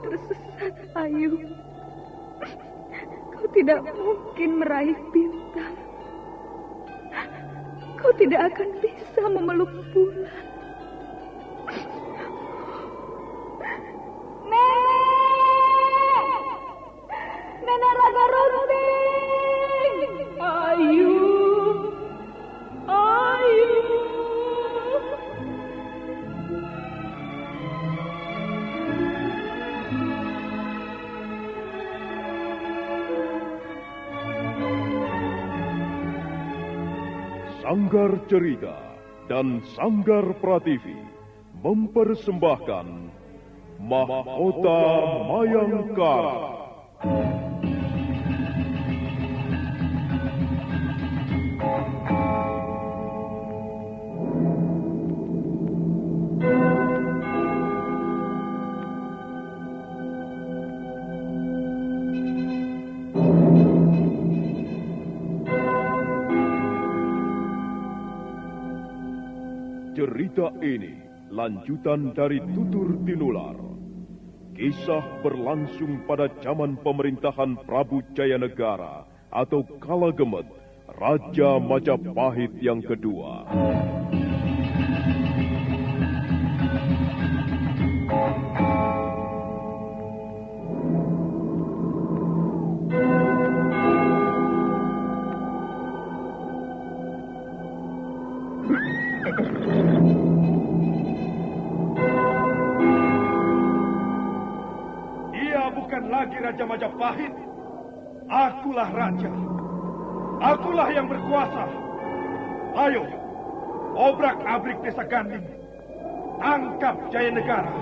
tersesat, Ayu. Kau tidak mungkin meraih bintang. Kau tidak akan bisa memeluk bulan. Nenek Raga Runting! Ayu! Ayu! Sanggar Cerita dan Sanggar Prativi mempersembahkan Mahkota Mayangkara. Cerita ini lanjutan dari Tutur Tinular. Kisah berlangsung pada zaman pemerintahan Prabu Jayanegara atau Kala Gemet, Raja Majapahit yang kedua. Lagi Raja Majapahit, akulah raja, akulah yang berkuasa. Ayo, obrak-abrik desa Ganding, tangkap Jayanegara,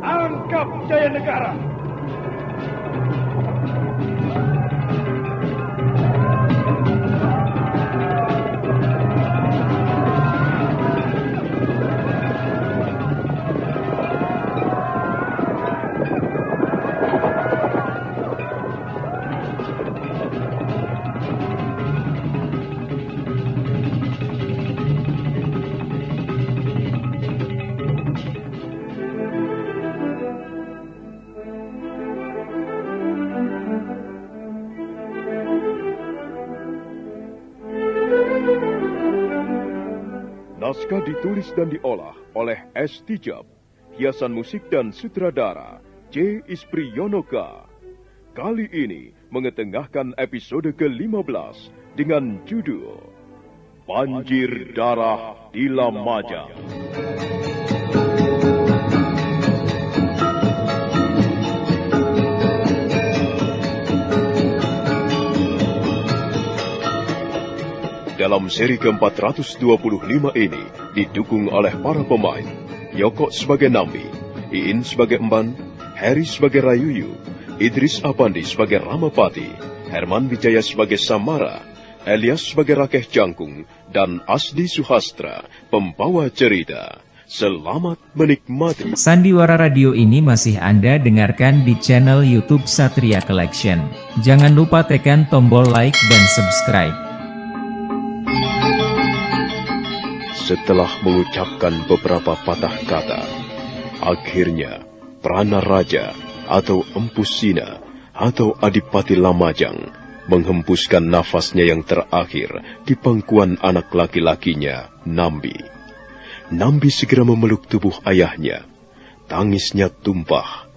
tangkap Jayanegara. Naskah ditulis dan diolah oleh S. Tijab, hiasan musik dan sutradara C. Ispriyonoka. Kali ini mengetengahkan episode ke-15 dengan judul Banjir Darah di Lamajang. Dalam seri ke-425 ini didukung oleh para pemain Yoko sebagai Nambi, Iin sebagai Emban, Heri sebagai Rayuyu, Idris Apandi sebagai Ramapati, Herman Wijaya sebagai Samara, Elias sebagai Rakeh Jangkung, dan Asdi Suhastra, pembawa cerita. Selamat menikmati. Sandiwara Radio ini masih Anda dengarkan di channel YouTube Satria Collection. Jangan lupa tekan tombol like dan subscribe. Setelah mengucapkan beberapa patah kata, akhirnya Prana Raja atau Empu Sina atau Adipati Lamajang menghembuskan nafasnya yang terakhir di pangkuan anak laki-lakinya, Nambi. Nambi segera memeluk tubuh ayahnya. Tangisnya tumpah.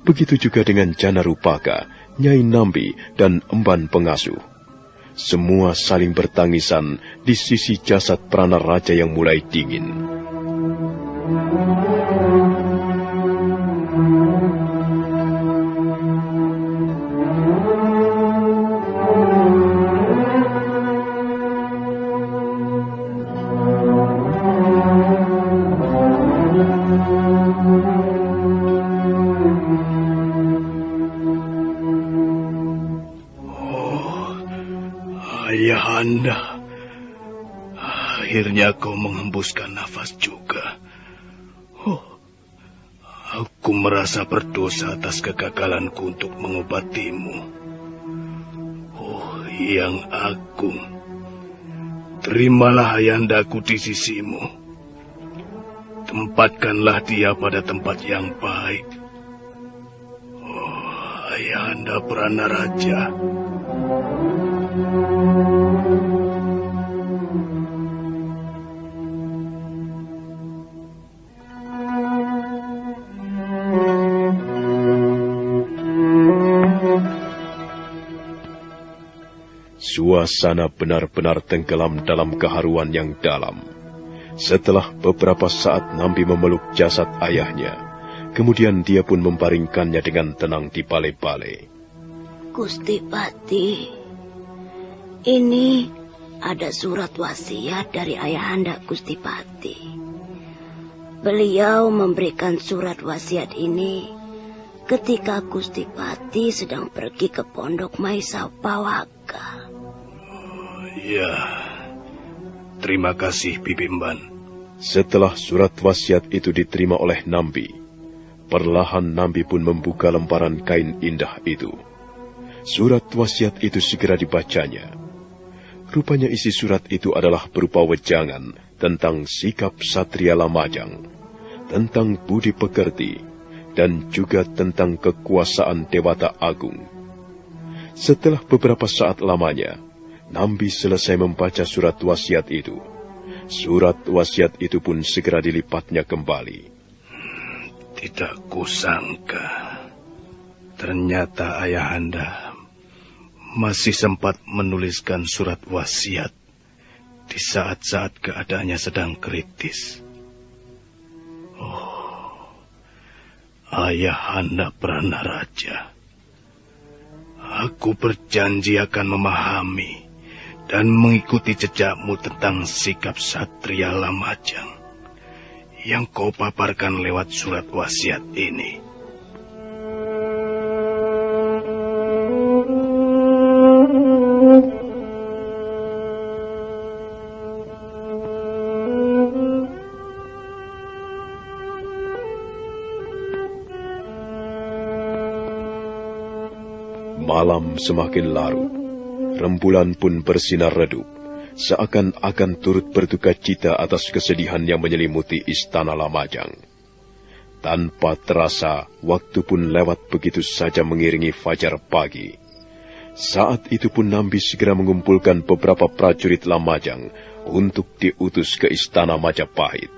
Begitu juga dengan Jana Rupaka, Nyai Nambi, dan Emban Pengasuh. Semua saling bertangisan di sisi jasad Prana Raja yang mulai dingin. Ayahanda, akhirnya kau menghembuskan nafas juga. Aku merasa berdosa atas kegagalanku untuk mengobatimu. Yang Agung, terimalah Ayandaku di sisimu. Tempatkanlah dia pada tempat yang baik. Ayahanda Pranaraja. Suasana benar-benar tenggelam dalam keharuan yang dalam. Setelah beberapa saat Nambi memeluk jasad ayahnya, kemudian dia pun membaringkannya dengan tenang di balai-balai. Gusti Pati, ini ada surat wasiat dari ayahanda Gusti Pati. Beliau memberikan surat wasiat ini ketika Gusti Pati sedang pergi ke Pondok Maisapawaka. Ya, terima kasih Bibimban. Setelah surat wasiat itu diterima oleh Nambi, perlahan Nambi pun membuka lembaran kain indah itu. Surat wasiat itu segera dibacanya. Rupanya isi surat itu adalah berupa wejangan tentang sikap Satria Lamajang, tentang budi pekerti, dan juga tentang kekuasaan Dewata Agung. Setelah beberapa saat lamanya, Nambi selesai membaca surat wasiat itu. Surat wasiat itu pun segera dilipatnya kembali. Tidak kusangka, ternyata ayahanda masih sempat menuliskan surat wasiat di saat-saat keadaannya sedang kritis. Oh, ayahanda Pranaraja, aku berjanji akan memahami dan mengikuti jejakmu tentang sikap Satria Lamajang yang kau paparkan lewat surat wasiat ini. Malam semakin larut. Rembulan pun bersinar redup, seakan-akan turut berduka cita atas kesedihan yang menyelimuti istana Lamajang. Tanpa terasa, waktu pun lewat begitu saja mengiringi fajar pagi. Saat itu pun Nambi segera mengumpulkan beberapa prajurit Lamajang untuk diutus ke istana Majapahit.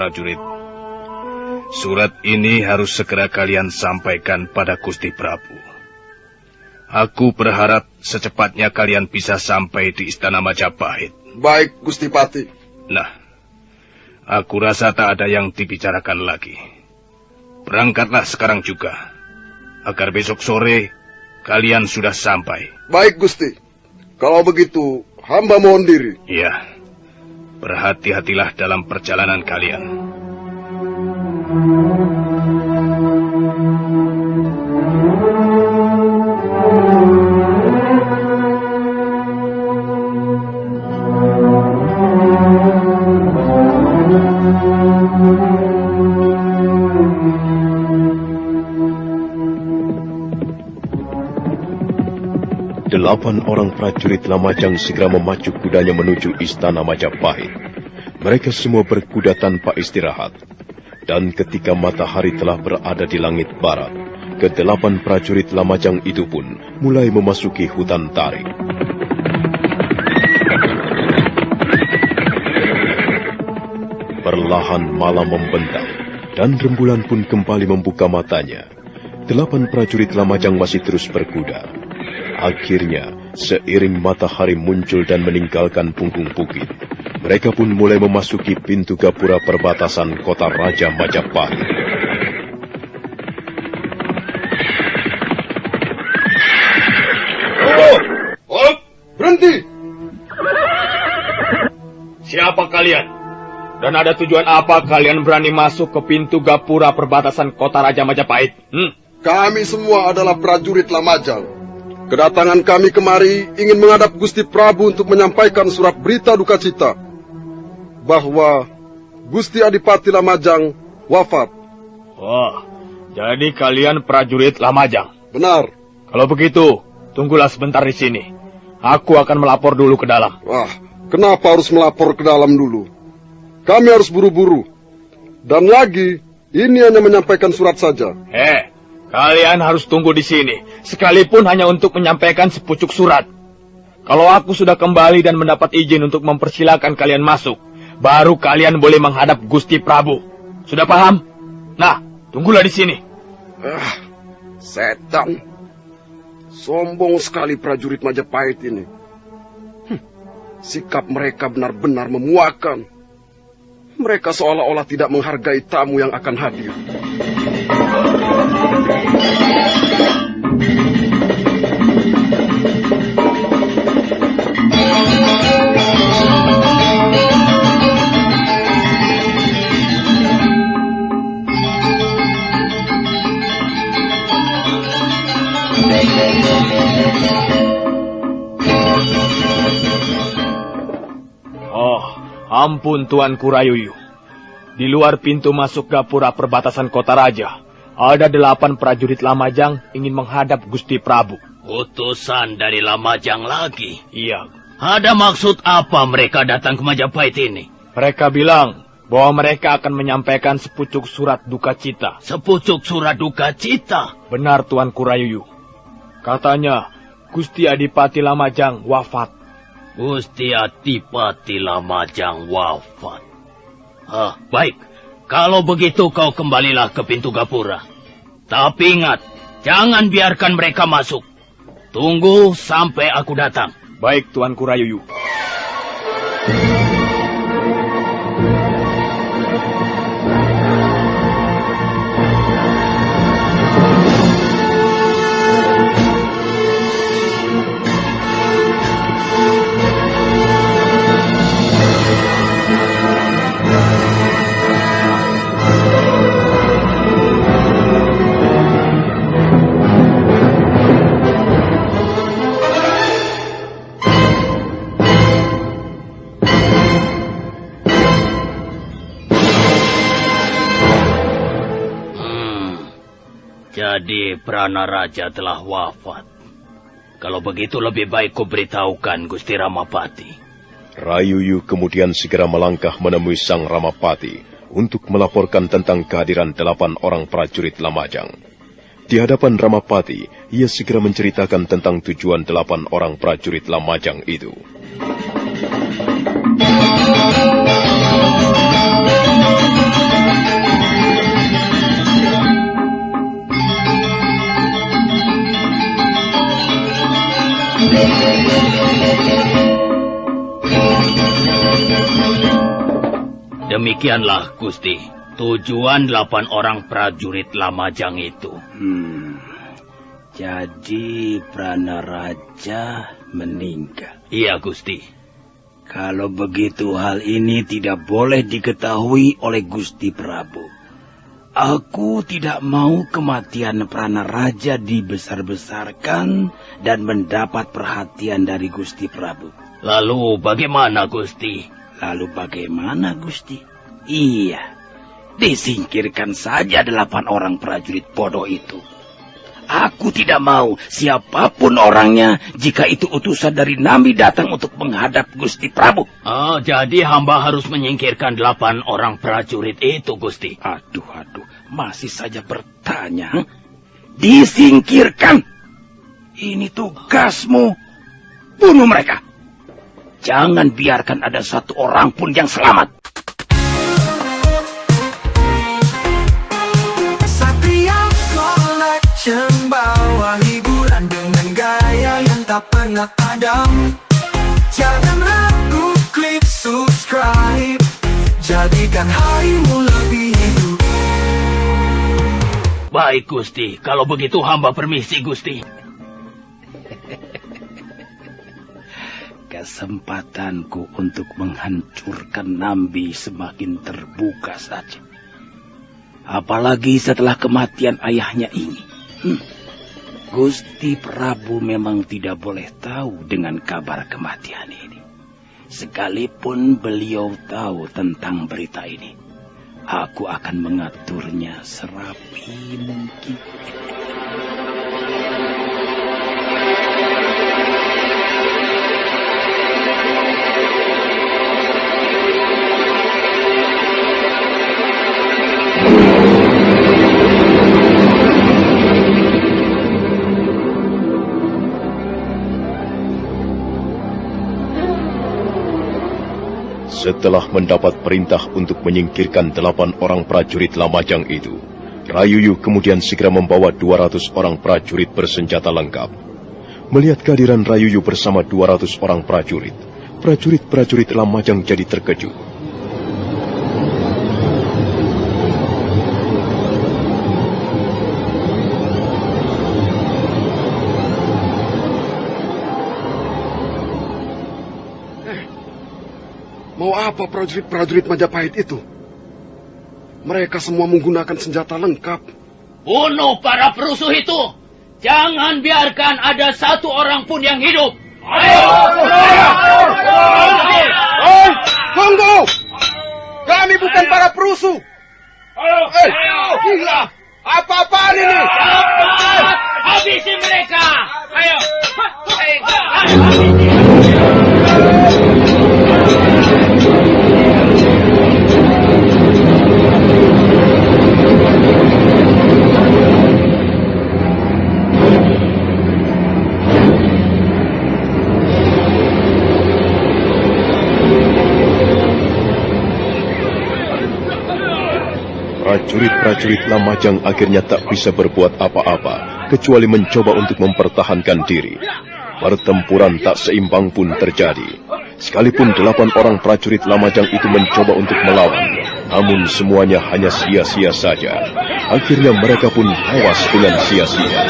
Prajurit, surat ini harus segera kalian sampaikan pada Gusti Prabu. Aku berharap secepatnya kalian bisa sampai di istana Majapahit. Baik, Gusti Pati. Nah, aku rasa tak ada yang dibicarakan lagi. Berangkatlah sekarang juga, agar besok sore kalian sudah sampai. Baik, Gusti. Kalau begitu, hamba mohon diri. Iya. Berhati-hatilah dalam perjalanan kalian. Delapan orang prajurit Lamajang segera memacu kudanya menuju istana Majapahit. Mereka semua berkuda tanpa istirahat. Dan ketika matahari telah berada di langit barat, kedelapan prajurit Lamajang itu pun mulai memasuki hutan tarik. Perlahan malam membentang, dan rembulan pun kembali membuka matanya. Delapan prajurit Lamajang masih terus berkuda. Akhirnya, seiring matahari muncul dan meninggalkan punggung bukit, mereka pun mulai memasuki pintu gapura perbatasan kota Raja Majapahit. Oh, berhenti! Siapa kalian? Dan ada tujuan apa kalian berani masuk ke pintu gapura perbatasan kota Raja Majapahit? Kami semua adalah prajurit Lamajang. Kedatangan kami kemari ingin menghadap Gusti Prabu untuk menyampaikan surat berita duka cita bahwa Gusti Adipati Lamajang wafat. Oh, jadi kalian prajurit Lamajang? Benar. Kalau begitu, tunggulah sebentar di sini. Aku akan melapor dulu ke dalam. Wah, kenapa harus melapor ke dalam dulu? Kami harus buru-buru. Dan lagi, ini hanya menyampaikan surat saja. Kalian harus tunggu di sini, sekalipun hanya untuk menyampaikan sepucuk surat. Kalau aku sudah kembali dan mendapat izin untuk mempersilakan kalian masuk, baru kalian boleh menghadap Gusti Prabu. Sudah paham? Nah, tunggulah di sini. Setan. Sombong sekali prajurit Majapahit ini. Sikap mereka benar-benar memuakkan. Mereka seolah-olah tidak menghargai tamu yang akan hadir. Ampun Tuanku Rayuyu. Di luar pintu masuk gapura perbatasan kota raja, ada 8 prajurit Lamajang ingin menghadap Gusti Prabu. Utusan dari Lamajang lagi? Iya. Ada maksud apa mereka datang ke Majapahit ini? Mereka bilang bahwa mereka akan menyampaikan sepucuk surat duka cita. Sepucuk surat duka cita? Benar Tuanku Rayuyu. Katanya Gusti Adipati Lamajang wafat. Gusti Adipati Lamajang wafat. Baik. Kalau begitu kau kembalilah ke pintu gapura. Tapi ingat, jangan biarkan mereka masuk. Tunggu sampai aku datang. Baik Tuanku Rayuyu. Jadi Prana Raja telah wafat. Kalau begitu lebih baik ku beritahukan Gusti Ramapati. Rayuyu kemudian segera melangkah menemui Sang Ramapati untuk melaporkan tentang kehadiran 8 orang prajurit Lamajang. Di hadapan Ramapati, ia segera menceritakan tentang tujuan 8 orang prajurit Lamajang itu. Demikianlah, Gusti. Tujuan 8 orang prajurit Lamajang itu. Jadi Prana Raja meninggal. Iya, Gusti. Kalau begitu hal ini tidak boleh diketahui oleh Gusti Prabu. Aku tidak mau kematian Prana Raja dibesar-besarkan dan mendapat perhatian dari Gusti Prabu. Lalu bagaimana, Gusti? Iya, disingkirkan saja 8 orang prajurit bodoh itu. Aku tidak mau siapapun orangnya jika itu utusan dari Nami datang untuk menghadap Gusti Prabu. Jadi hamba harus menyingkirkan 8 orang prajurit itu, Gusti. Aduh, masih saja bertanya. Disingkirkan. Ini tugasmu. Bunuh mereka. Jangan biarkan ada satu orang pun yang selamat. Satria Collection bawa hiburan dengan gaya yang tak pernah padam. Jangan ragu, klik subscribe. Jadikan harimu lebih hidup. Baik, Gusti. Kalau begitu hamba permisi, Gusti. Kesempatanku untuk menghancurkan Nambi semakin terbuka saja. Apalagi setelah kematian ayahnya ini. Gusti Prabu memang tidak boleh tahu dengan kabar kematian ini. Sekalipun beliau tahu tentang berita ini, aku akan mengaturnya serapi mungkin. Setelah mendapat perintah untuk menyingkirkan 8 orang prajurit Lamajang itu, Rayuyu kemudian segera membawa 200 orang prajurit bersenjata lengkap. Melihat kehadiran Rayuyu bersama 200 orang prajurit, prajurit-prajurit Lamajang jadi terkejut. Mau apa prajurit-prajurit Majapahit itu? Mereka semua menggunakan senjata lengkap. Bunuh para perusuh itu. Jangan biarkan ada satu orang pun yang hidup. Ayo! Tunggu! Kami bukan para perusuh. Gila! Apa-apaan ini? Cepat! Habisi mereka! Ayo! Prajurit-prajurit Lamajang akhirnya tak bisa berbuat apa-apa, kecuali mencoba untuk mempertahankan diri. Pertempuran tak seimbang pun terjadi. Sekalipun 8 orang prajurit Lamajang itu mencoba untuk melawan, namun semuanya hanya sia-sia saja. Akhirnya mereka pun tewas dengan sia-sia.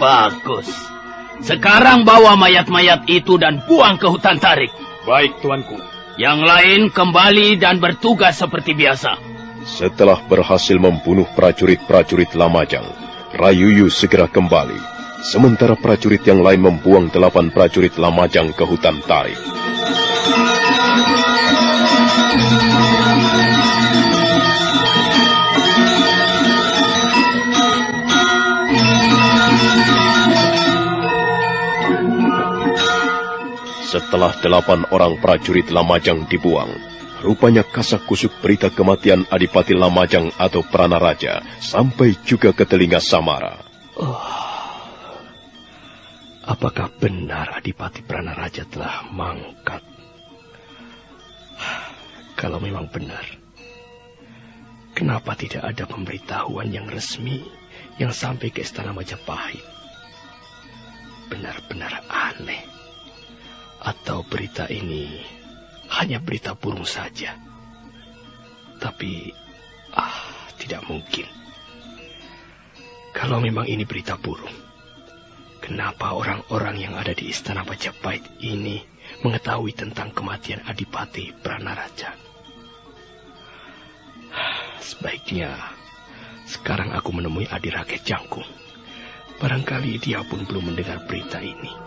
Bagus. Sekarang bawa mayat-mayat itu dan buang ke hutan tarik. Baik, tuanku. Yang lain kembali dan bertugas seperti biasa. Setelah berhasil membunuh prajurit-prajurit Lamajang, Rayuyu segera kembali. Sementara prajurit yang lain membuang 8 prajurit Lamajang ke hutan tarik. Setelah 8 orang prajurit Lamajang dibuang, rupanya kasak-kusuk berita kematian Adipati Lamajang atau Pranaraja sampai juga ke telinga Samara. Apakah benar Adipati Pranaraja telah mangkat? Kalau memang benar, kenapa tidak ada pemberitahuan yang resmi yang sampai ke Istana Majapahit? Benar-benar aneh. Atau berita ini hanya berita burung saja. Tapi, tidak mungkin. Kalau memang ini berita burung, kenapa orang-orang yang ada di Istana Majapahit ini mengetahui tentang kematian Adipati Pranaraja? Sebaiknya sekarang aku menemui Adirake Jangkung. Barangkali dia pun belum mendengar berita ini.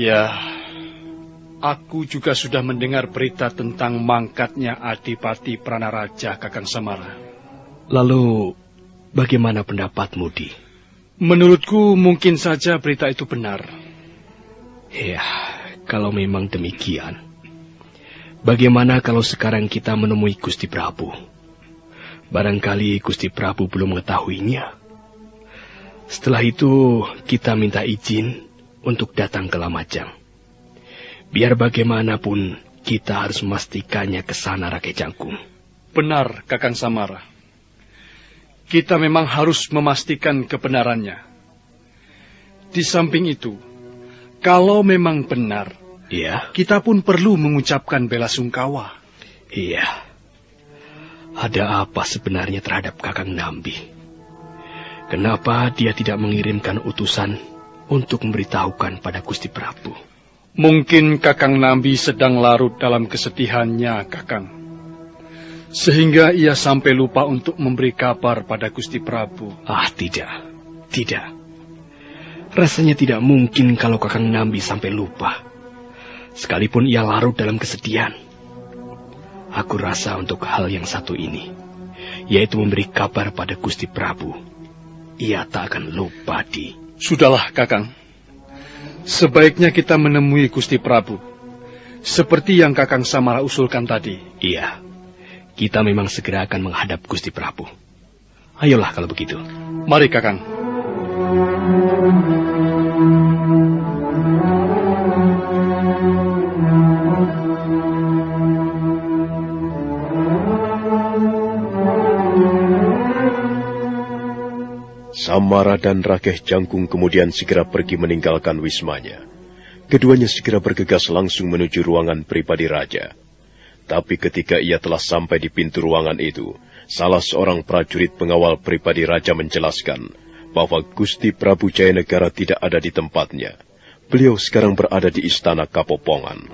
Ya, aku juga sudah mendengar berita tentang mangkatnya Adipati Pranaraja, Kakang Samara. Lalu, bagaimana pendapatmu, Di? Menurutku mungkin saja berita itu benar. Ya, kalau memang demikian, bagaimana kalau sekarang kita menemui Gusti Prabu? Barangkali Gusti Prabu belum mengetahuinya. Setelah itu, kita minta izin untuk datang ke Lamajang. Biar bagaimanapun, kita harus memastikannya ke sana, Rake Jangkung. Benar, Kakang Samara. Kita memang harus memastikan kebenarannya. Di samping itu, kalau memang benar, iya, kita pun perlu mengucapkan bela sungkawa. Iya. Ada apa sebenarnya terhadap Kakang Nambi? Kenapa dia tidak mengirimkan utusan untuk memberitahukan pada Gusti Prabu. Mungkin Kakang Nambi sedang larut dalam kesedihannya, Kakang. Sehingga ia sampai lupa untuk memberi kabar pada Gusti Prabu. Ah, tidak. Rasanya tidak mungkin kalau Kakang Nambi sampai lupa. Sekalipun ia larut dalam kesedihan. Aku rasa untuk hal yang satu ini, yaitu memberi kabar pada Gusti Prabu, ia tak akan lupa, Di. Sudahlah, Kakang. Sebaiknya kita menemui Gusti Prabu, seperti yang Kakang Samara usulkan tadi. Iya, kita memang segera akan menghadap Gusti Prabu. Ayolah kalau begitu. Mari, Kakang. Samara dan Rakeh Jangkung kemudian segera pergi meninggalkan wismanya. Keduanya segera bergegas langsung menuju ruangan pribadi raja. Tapi ketika ia telah sampai di pintu ruangan itu, salah seorang prajurit pengawal pribadi raja menjelaskan bahwa Gusti Prabu Jayanegara tidak ada di tempatnya. Beliau sekarang berada di istana Kapopongan.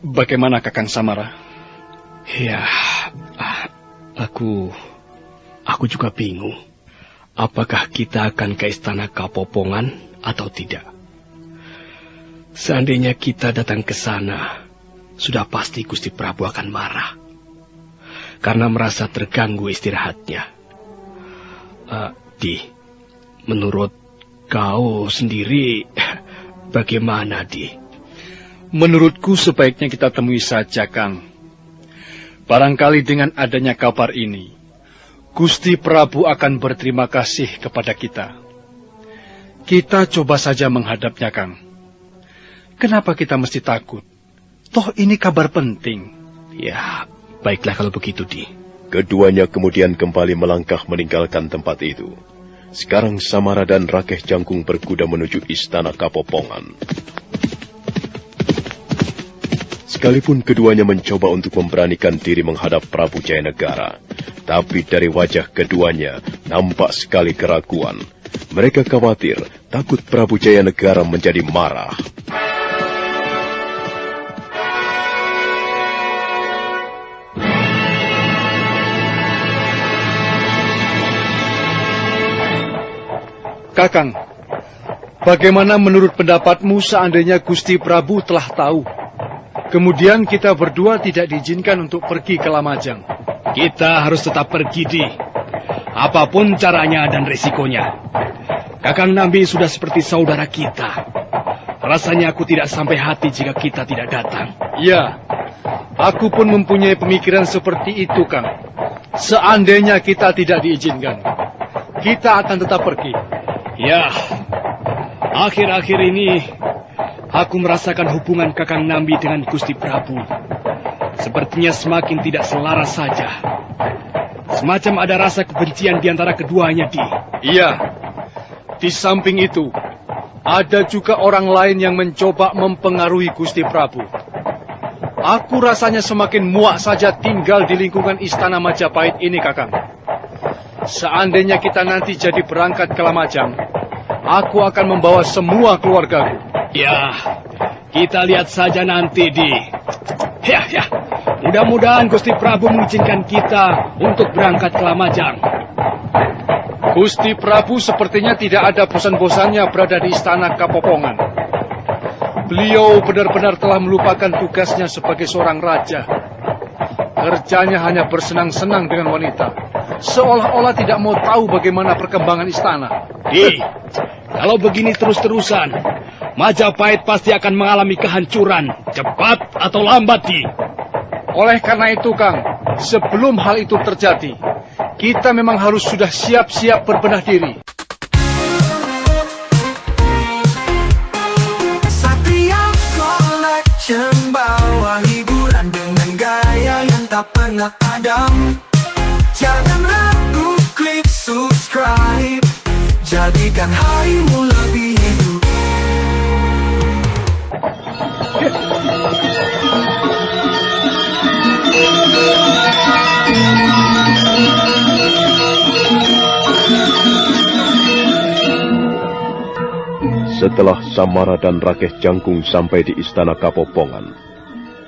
Bagaimana, Kakang Samara? Ya, Aku juga bingung. Apakah kita akan ke istana Kapopongan atau tidak? Seandainya kita datang ke sana, sudah pasti Gusti Prabu akan marah. Karena merasa terganggu istirahatnya. Di, menurut kau sendiri, bagaimana, Di? Menurutku sebaiknya kita temui saja, Kang. Barangkali dengan adanya kabar ini, Gusti Prabu akan berterima kasih kepada kita. Kita coba saja menghadapnya, Kang. Kenapa kita mesti takut? Toh ini kabar penting. Ya, baiklah kalau begitu, Di. Keduanya kemudian kembali melangkah meninggalkan tempat itu. Sekarang Samara dan Rakeh Jangkung berkuda menuju istana Kapopongan. Sekalipun keduanya mencoba untuk memberanikan diri menghadap Prabu Jayanegara, tapi dari wajah keduanya nampak sekali keraguan. Mereka khawatir, takut Prabu Jayanegara menjadi marah. Kakang, bagaimana menurut pendapatmu seandainya Gusti Prabu telah tahu? Kemudian kita berdua tidak diizinkan untuk pergi ke Lamajang. Kita harus tetap pergi, Di. Apapun caranya dan risikonya. Kakang Nambi sudah seperti saudara kita. Rasanya aku tidak sampai hati jika kita tidak datang. Iya, aku pun mempunyai pemikiran seperti itu, Kang. Seandainya kita tidak diizinkan, kita akan tetap pergi. Ya, akhir-akhir ini aku merasakan hubungan Kakang Nambi dengan Gusti Prabu. Sepertinya semakin tidak selaras saja. Semacam ada rasa kebencian di antara keduanya, Di. Iya, di samping itu, ada juga orang lain yang mencoba mempengaruhi Gusti Prabu. Aku rasanya semakin muak saja tinggal di lingkungan istana Majapahit ini, Kakang. Seandainya kita nanti jadi berangkat ke Lamajang, aku akan membawa semua keluargaku. Ya, kita lihat saja nanti, Di. Ya. Mudah-mudahan Gusti Prabu mengizinkan kita untuk berangkat ke Lamajang. Gusti Prabu sepertinya tidak ada bosan-bosannya berada di istana Kapopongan. Beliau benar-benar telah melupakan tugasnya sebagai seorang raja. Kerjanya hanya bersenang-senang dengan wanita. Seolah-olah tidak mau tahu bagaimana perkembangan istana. Di, kalau begini terus-terusan, Majapahit pasti akan mengalami kehancuran, cepat atau lambat, Di. Oleh karena itu, Kang, sebelum hal itu terjadi, kita memang harus sudah siap-siap berbenah diri. Satria Collection bawa hiburan dengan gaya yang tak pernah padam. Jangan ragu, klik subscribe, jadikan harimu lebih hidup. Setelah Samara dan Rakeh Jangkung sampai di istana Kapopongan,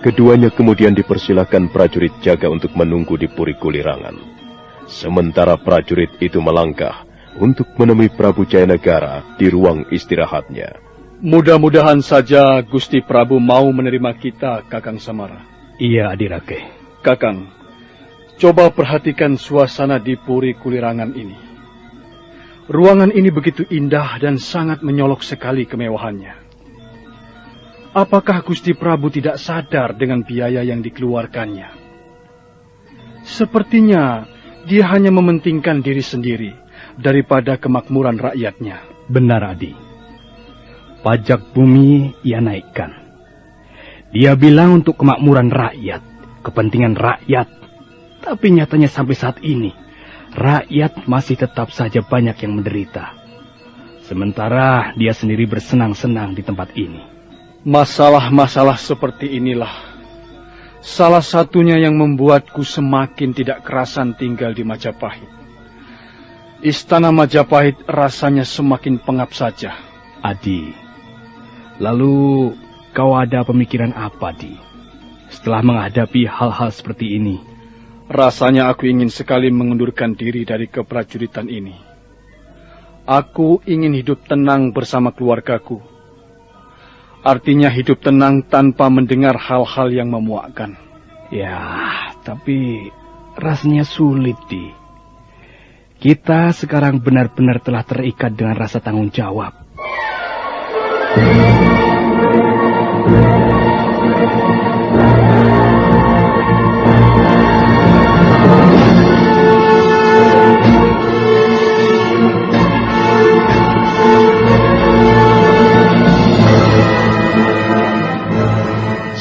keduanya kemudian dipersilakan prajurit jaga untuk menunggu di Puri Kulirangan. Sementara prajurit itu melangkah untuk menemui Prabu Jayanegara di ruang istirahatnya. Mudah-mudahan saja Gusti Prabu mau menerima kita, Kakang Samara. Iya, Adirake. Kakang, coba perhatikan suasana di Puri Kulirangan ini. Ruangan ini begitu indah dan sangat menyolok sekali kemewahannya. Apakah Gusti Prabu tidak sadar dengan biaya yang dikeluarkannya? Sepertinya dia hanya mementingkan diri sendiri daripada kemakmuran rakyatnya. Benar, Adi. Pajak bumi ia naikkan. Dia bilang untuk kemakmuran rakyat, kepentingan rakyat. Tapi nyatanya sampai saat ini, rakyat masih tetap saja banyak yang menderita. Sementara dia sendiri bersenang-senang di tempat ini. Masalah-masalah seperti inilah salah satunya yang membuatku semakin tidak kerasan tinggal di Majapahit. Istana Majapahit rasanya semakin pengap saja. Adi, lalu kau ada pemikiran apa, Di? Setelah menghadapi hal-hal seperti ini. Rasanya aku ingin sekali mengundurkan diri dari keprajuritan ini. Aku ingin hidup tenang bersama keluargaku. Artinya hidup tenang tanpa mendengar hal-hal yang memuakkan. Ya, tapi rasanya sulit, Di. Kita sekarang benar-benar telah terikat dengan rasa tanggung jawab.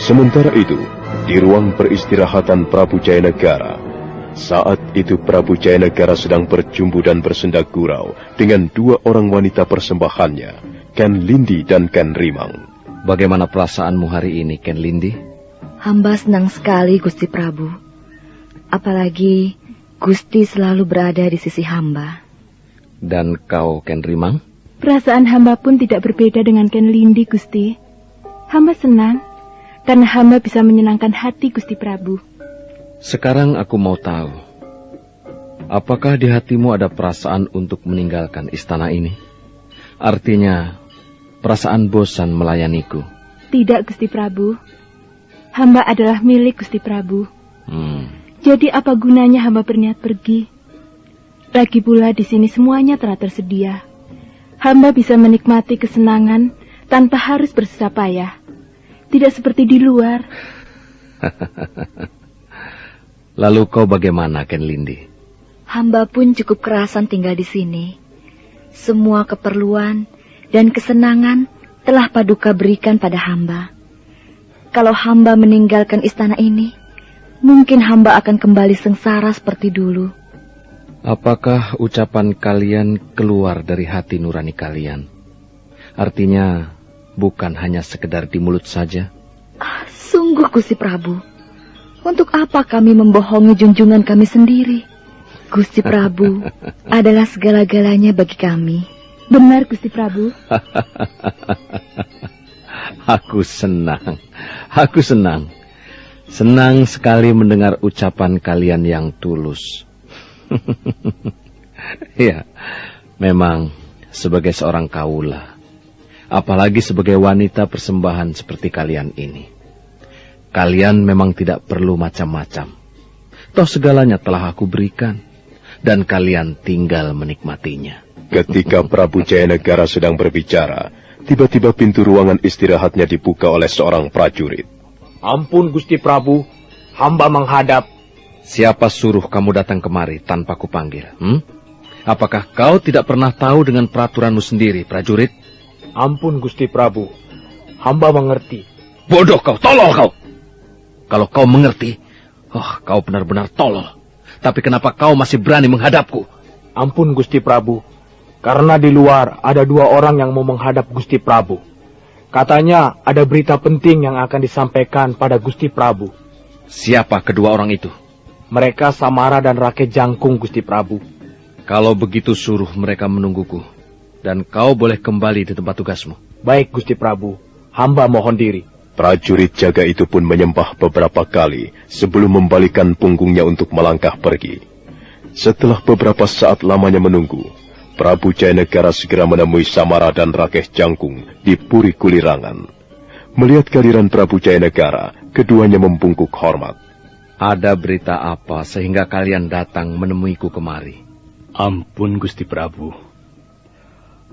Sementara itu, di ruang peristirahatan Prabu Jayanegara, saat itu Prabu Jayanegara sedang berjumbu dan bersenda gurau dengan dua orang wanita persembahannya, Ken Lindi dan Ken Rimang. Bagaimana perasaanmu hari ini, Ken Lindi? Hamba senang sekali, Gusti Prabu. Apalagi Gusti selalu berada di sisi hamba. Dan kau, Ken Rimang? Perasaan hamba pun tidak berbeda dengan Ken Lindi, Gusti. Hamba senang karena hamba bisa menyenangkan hati Gusti Prabu. Sekarang aku mau tahu, apakah di hatimu ada perasaan untuk meninggalkan istana ini? Artinya, perasaan bosan melayaniku. Tidak, Gusti Prabu. Hamba adalah milik Gusti Prabu. Jadi apa gunanya hamba berniat pergi? Lagi pula di sini semuanya telah tersedia. Hamba bisa menikmati kesenangan tanpa harus bersusah payah. Tidak seperti di luar. Lalu kau bagaimana, Ken Lindi? Hamba pun cukup kerasan tinggal di sini. Semua keperluan dan kesenangan telah Paduka berikan pada hamba. Kalau hamba meninggalkan istana ini, mungkin hamba akan kembali sengsara seperti dulu. Apakah ucapan kalian keluar dari hati nurani kalian? Artinya, bukan hanya sekedar di mulut saja. Sungguh, Gusti Prabu. Untuk apa kami membohongi junjungan kami sendiri? Gusti Prabu adalah segala-galanya bagi kami. Benar, Gusti Prabu. Aku senang. Senang sekali mendengar ucapan kalian yang tulus. Ya, memang sebagai seorang kaula, apalagi sebagai wanita persembahan seperti kalian ini, kalian memang tidak perlu macam-macam. Toh segalanya telah aku berikan, dan kalian tinggal menikmatinya. Ketika Prabu Jayanegara sedang berbicara, tiba-tiba pintu ruangan istirahatnya dibuka oleh seorang prajurit. Ampun, Gusti Prabu, hamba menghadap. Siapa suruh kamu datang kemari tanpa kupanggil? Apakah kau tidak pernah tahu dengan peraturanmu sendiri, prajurit? Ampun, Gusti Prabu, hamba mengerti. Bodoh kau, tolol kau! Kalau kau mengerti, kau benar-benar tolol. Tapi kenapa kau masih berani menghadapku? Ampun, Gusti Prabu, karena di luar ada dua orang yang mau menghadap Gusti Prabu. Katanya ada berita penting yang akan disampaikan pada Gusti Prabu. Siapa kedua orang itu? Mereka Samara dan Rakeh Jangkung, Gusti Prabu. Kalau begitu suruh mereka menungguku. Dan kau boleh kembali di tempat tugasmu. Baik, Gusti Prabu. Hamba mohon diri. Prajurit jaga itu pun menyembah beberapa kali sebelum membalikan punggungnya untuk melangkah pergi. Setelah beberapa saat lamanya menunggu, Prabu Jayanegara segera menemui Samara dan Rakeh Jangkung di Puri Kulirangan. Melihat kehadiran Prabu Jayanegara, keduanya membungkuk hormat. Ada berita apa sehingga kalian datang menemuiku kemari? Ampun, Gusti Prabu.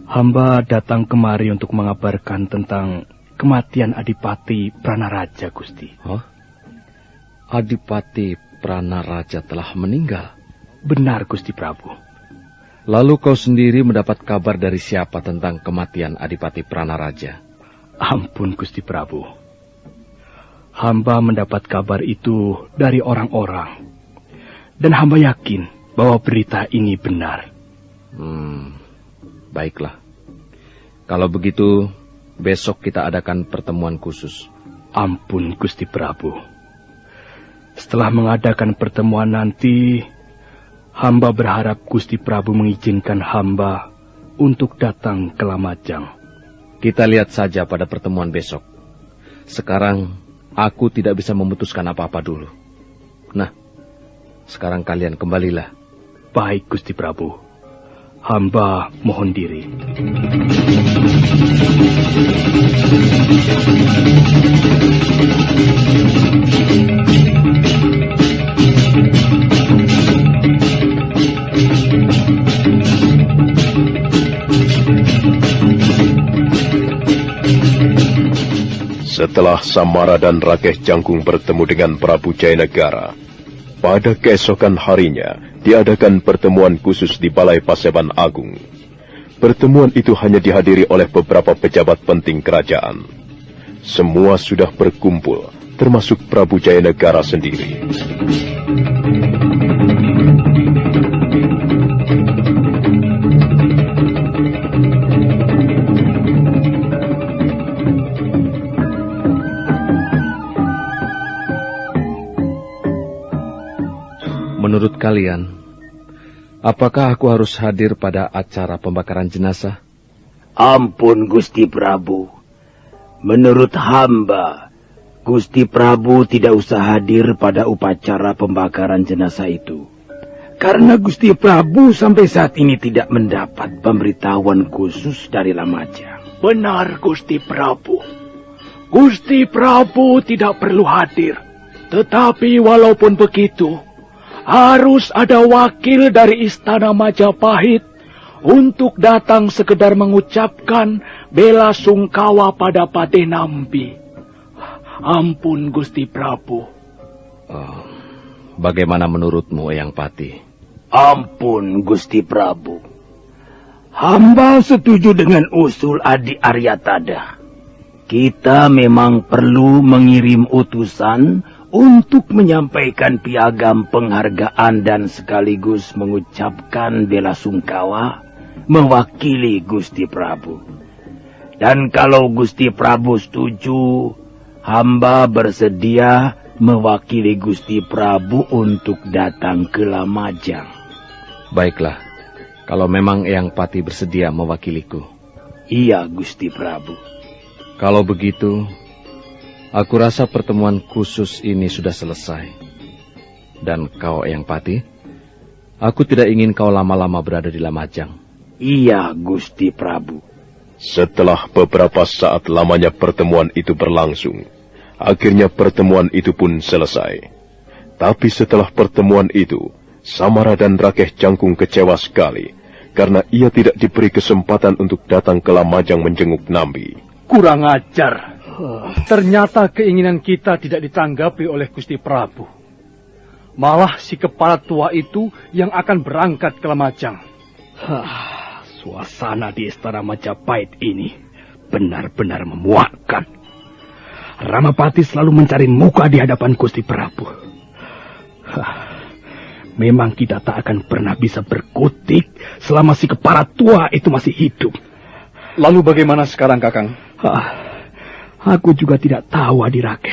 Hamba datang kemari untuk mengabarkan tentang kematian Adipati Pranaraja, Gusti. Oh? Adipati Pranaraja telah meninggal? Benar, Gusti Prabu. Lalu kau sendiri mendapat kabar dari siapa tentang kematian Adipati Pranaraja? Ampun, Gusti Prabu. Hamba mendapat kabar itu dari orang-orang. Dan hamba yakin bahwa berita ini benar. Baiklah. Kalau begitu, besok kita adakan pertemuan khusus. Ampun, Gusti Prabu. Setelah mengadakan pertemuan nanti, hamba berharap Gusti Prabu mengizinkan hamba untuk datang ke Lamajang. Kita lihat saja pada pertemuan besok. Sekarang, aku tidak bisa memutuskan apa-apa dulu. Nah, sekarang kalian kembalilah. Baik, Gusti Prabu. Hamba mohon diri. Setelah Samara dan Rakeh Jangkung bertemu dengan Prabu Jayanegara, pada keesokan harinya diadakan pertemuan khusus di Balai Paseban Agung. Pertemuan itu hanya dihadiri oleh beberapa pejabat penting kerajaan. Semua sudah berkumpul, termasuk Prabu Jayanegara sendiri. Menurut kalian, apakah aku harus hadir pada acara pembakaran jenazah? Ampun, Gusti Prabu. Menurut hamba, Gusti Prabu tidak usah hadir pada upacara pembakaran jenazah itu. Karena Gusti Prabu sampai saat ini tidak mendapat pemberitahuan khusus dari Lamajang. Benar, Gusti Prabu. Gusti Prabu tidak perlu hadir. Tetapi walaupun begitu, harus ada wakil dari Istana Majapahit untuk datang sekedar mengucapkan bela sungkawa pada Patih Nampi. Ampun, Gusti Prabu. Bagaimana menurutmu, Eyang Patih? Ampun, Gusti Prabu. Hamba setuju dengan usul Adi Aryatada. Kita memang perlu mengirim utusan untuk menyampaikan piagam penghargaan dan sekaligus mengucapkan bela sungkawa mewakili Gusti Prabu. Dan kalau Gusti Prabu setuju, hamba bersedia mewakili Gusti Prabu untuk datang ke Lamajang. Baiklah, kalau memang Eyang Patih bersedia mewakiliku. Iya, Gusti Prabu. Kalau begitu, aku rasa pertemuan khusus ini sudah selesai. Dan kau, Eyang Patih, aku tidak ingin kau lama-lama berada di Lamajang. Iya, Gusti Prabu. Setelah beberapa saat lamanya pertemuan itu berlangsung, akhirnya pertemuan itu pun selesai. Tapi setelah pertemuan itu, Samara dan Rakeh Jangkung kecewa sekali karena ia tidak diberi kesempatan untuk datang ke Lamajang menjenguk Nambi. Kurang ajar. Ternyata keinginan kita tidak ditanggapi oleh Gusti Prabu. Malah si kepala tua itu yang akan berangkat ke Lamajang. Suasana di Istana Majapahit ini benar-benar memuakkan. Ramapati selalu mencari muka di hadapan Gusti Prabu. Memang kita tak akan pernah bisa berkutik selama si kepala tua itu masih hidup. Lalu bagaimana sekarang, Kakang? Aku juga tidak tahu, Adirake.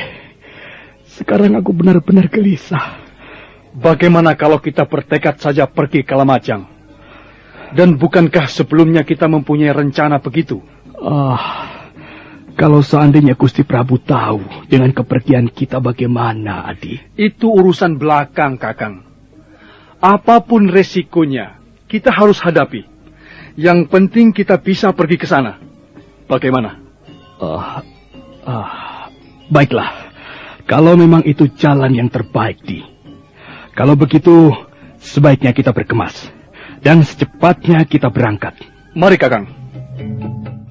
Sekarang aku benar-benar gelisah. Bagaimana kalau kita bertekad saja pergi ke Lamajang? Dan bukankah sebelumnya kita mempunyai rencana begitu? Kalau seandainya Gusti Prabu tahu dengan kepergian kita bagaimana, Adi? Itu urusan belakang, Kakang. Apapun resikonya, kita harus hadapi. Yang penting kita bisa pergi ke sana. Bagaimana? Baiklah. Kalau memang itu jalan yang terbaik, Di. Kalau begitu, sebaiknya kita berkemas. Dan secepatnya kita berangkat. Mari, Kakang.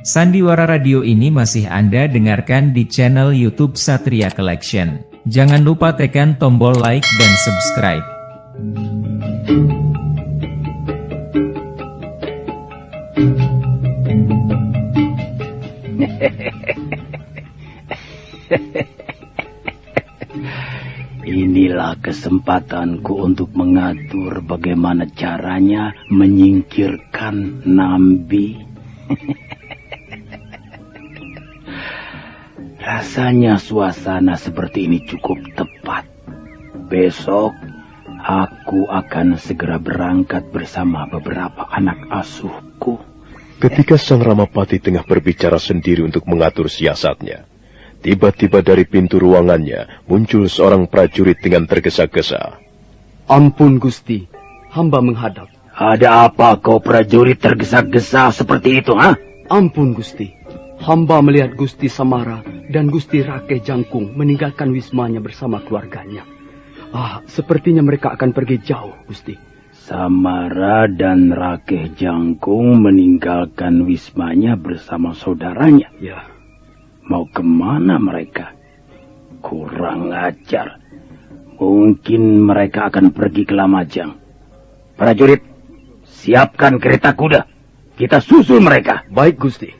Sandiwara Radio ini masih Anda dengarkan di channel YouTube Satria Collection. Jangan lupa tekan tombol like dan subscribe. Inilah kesempatanku untuk mengatur bagaimana caranya menyingkirkan Nambi. Rasanya suasana seperti ini cukup tepat. Besok aku akan segera berangkat bersama beberapa anak asuhku. Ketika Sang Ramapati tengah berbicara sendiri untuk mengatur siasatnya, tiba-tiba dari pintu ruangannya muncul seorang prajurit dengan tergesa-gesa. Ampun, Gusti. Hamba menghadap. Ada apa kau prajurit tergesa-gesa seperti itu, ha? Ampun, Gusti. Hamba melihat Gusti Samara dan Gusti Rakeh Jangkung meninggalkan wismanya bersama keluarganya. Sepertinya mereka akan pergi jauh, Gusti. Samara dan Rakeh Jangkung meninggalkan wismanya bersama saudaranya? Ya. Mau kemana mereka? Kurang ajar. Mungkin mereka akan pergi ke Lamajang. Prajurit, siapkan kereta kuda. Kita susul mereka. Baik, Gusti.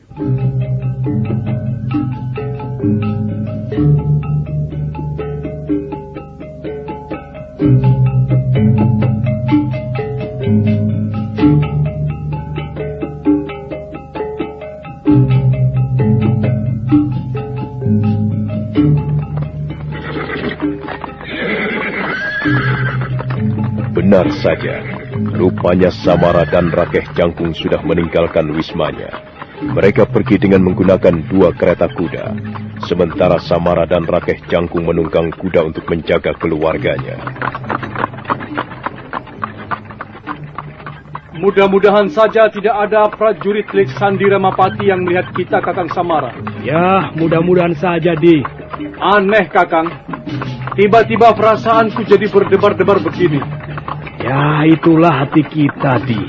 Benar saja, rupanya Samara dan Rakeh Jangkung sudah meninggalkan wismanya. Mereka pergi dengan menggunakan 2 kereta kuda, sementara Samara dan Rakeh Jangkung menunggang kuda untuk menjaga keluarganya. Mudah-mudahan saja tidak ada prajurit Lek Sandi Ramapati yang melihat kita, Kakang Samara. Ya, mudah-mudahan saja, Di. Aneh, Kakang. Tiba-tiba perasaanku jadi berdebar-debar begini. Ya, itulah hati kita, Di.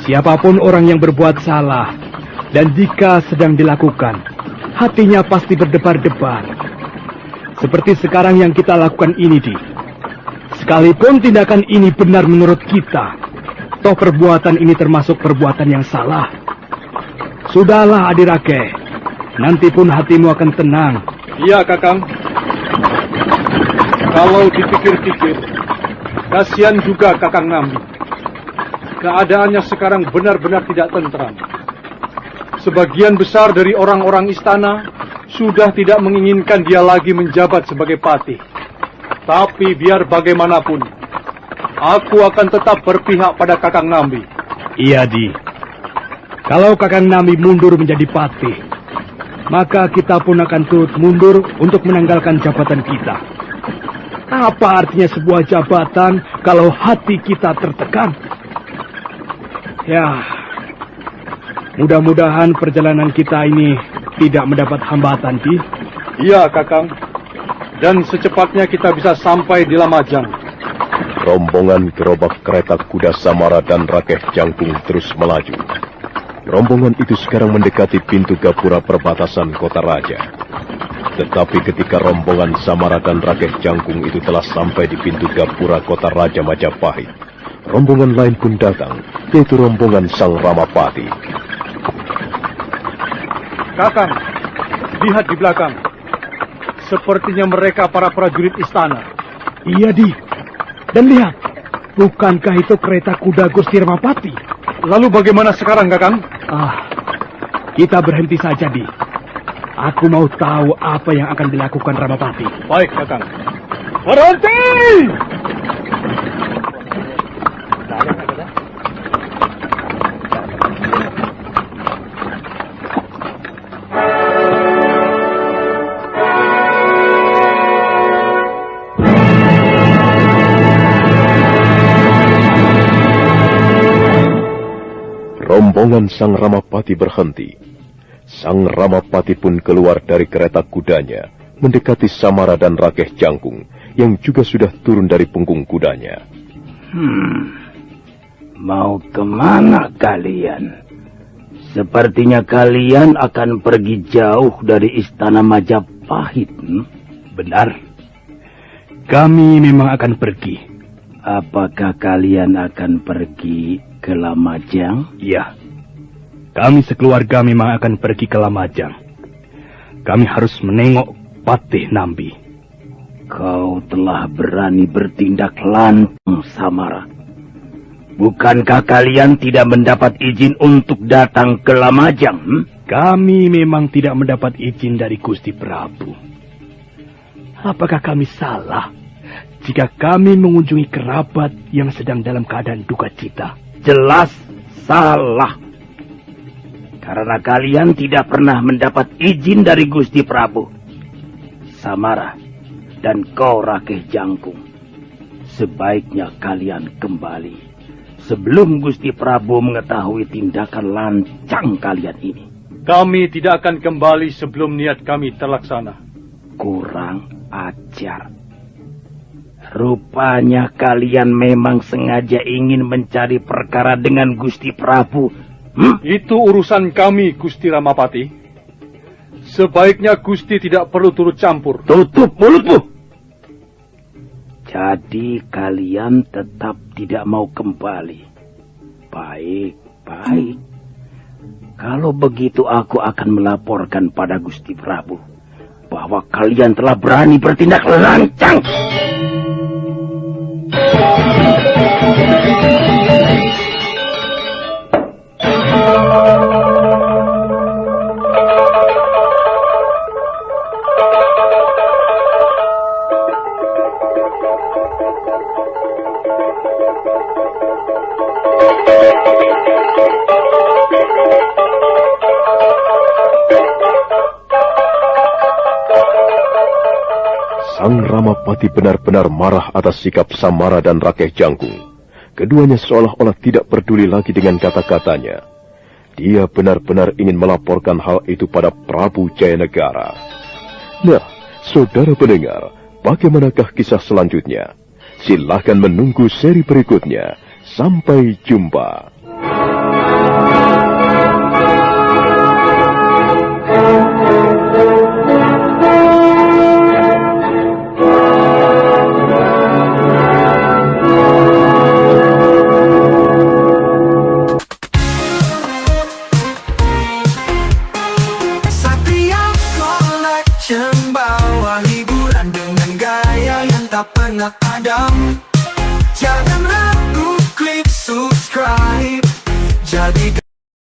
Siapapun orang yang berbuat salah, dan jika sedang dilakukan, hatinya pasti berdebar-debar. Seperti sekarang yang kita lakukan ini, Di. Sekalipun tindakan ini benar menurut kita, toh perbuatan ini termasuk perbuatan yang salah. Sudahlah, Adi Rakeh. Nanti pun hatimu akan tenang. Iya, Kakang. Kalau dipikir-pikir, kasihan juga Kakang Nambi. Keadaannya sekarang benar-benar tidak tentram. Sebagian besar dari orang-orang istana sudah tidak menginginkan dia lagi menjabat sebagai patih. Tapi biar bagaimanapun, aku akan tetap berpihak pada Kakang Nambi. Iya, Di. Kalau Kakang Nambi mundur menjadi patih, maka kita pun akan turut mundur untuk menanggalkan jabatan kita. Apa artinya sebuah jabatan kalau hati kita tertekan? Ya, mudah-mudahan perjalanan kita ini tidak mendapat hambatan, Di. Iya, Kakang. Dan secepatnya kita bisa sampai di Lamajang. Rombongan gerobak kereta kuda Samara dan Rakeh Jangkung terus melaju. Rombongan itu sekarang mendekati pintu gapura perbatasan kota raja. Tetapi ketika rombongan Samara dan Rakeh Jangkung itu telah sampai di pintu gapura kota raja Majapahit, rombongan lain pun datang, yaitu rombongan Sang Ramapati. Kakang, lihat di belakang. Sepertinya mereka para prajurit istana. Iya, Di. Dan lihat, bukankah itu kereta kuda Gusti Ramapati? Lalu bagaimana sekarang, Kakang? Kita berhenti saja, Di. Aku mau tahu apa yang akan dilakukan Ramapati. Baik, Kakang. Berhenti! rombongan Sang Ramapati berhenti. Sang Ramapati pun keluar dari kereta kudanya, mendekati Samara dan Rakeh Jangkung, yang juga sudah turun dari punggung kudanya. Mau kemana kalian? Sepertinya kalian akan pergi jauh dari istana Majapahit. Benar. Kami memang akan pergi. Apakah kalian akan pergi ke Lamajang? Ya. Kami sekeluarga memang akan pergi ke Lamajang. Kami harus menengok Patih Nambi. Kau telah berani bertindak lantang, Samara. Bukankah kalian tidak mendapat izin untuk datang ke Lamajang? Kami memang tidak mendapat izin dari Gusti Prabu. Apakah kami salah jika kami mengunjungi kerabat yang sedang dalam keadaan duka cita? Jelas salah. Karena kalian tidak pernah mendapat izin dari Gusti Prabu. Samara dan kau Rakeh Jangkung, sebaiknya kalian kembali sebelum Gusti Prabu mengetahui tindakan lancang kalian ini. Kami tidak akan kembali sebelum niat kami terlaksana. Kurang ajar. Rupanya kalian memang sengaja ingin mencari perkara dengan Gusti Prabu. Itu urusan kami, Gusti Ramapati. Sebaiknya Gusti tidak perlu turut campur. Tutup mulutmu. Jadi kalian tetap tidak mau kembali. Baik, baik. Kalau begitu aku akan melaporkan pada Gusti Prabu bahwa kalian telah berani bertindak lancang. Sang Ramapati benar-benar marah atas sikap Samara dan Rakeh Jangkung. Keduanya seolah-olah tidak peduli lagi dengan kata-katanya. Dia benar-benar ingin melaporkan hal itu pada Prabu Jayanegara. Nah, saudara pendengar, bagaimanakah kisah selanjutnya? Silahkan menunggu seri berikutnya. Sampai jumpa. Pernah padam. Jangan ragu klik subscribe. Jadi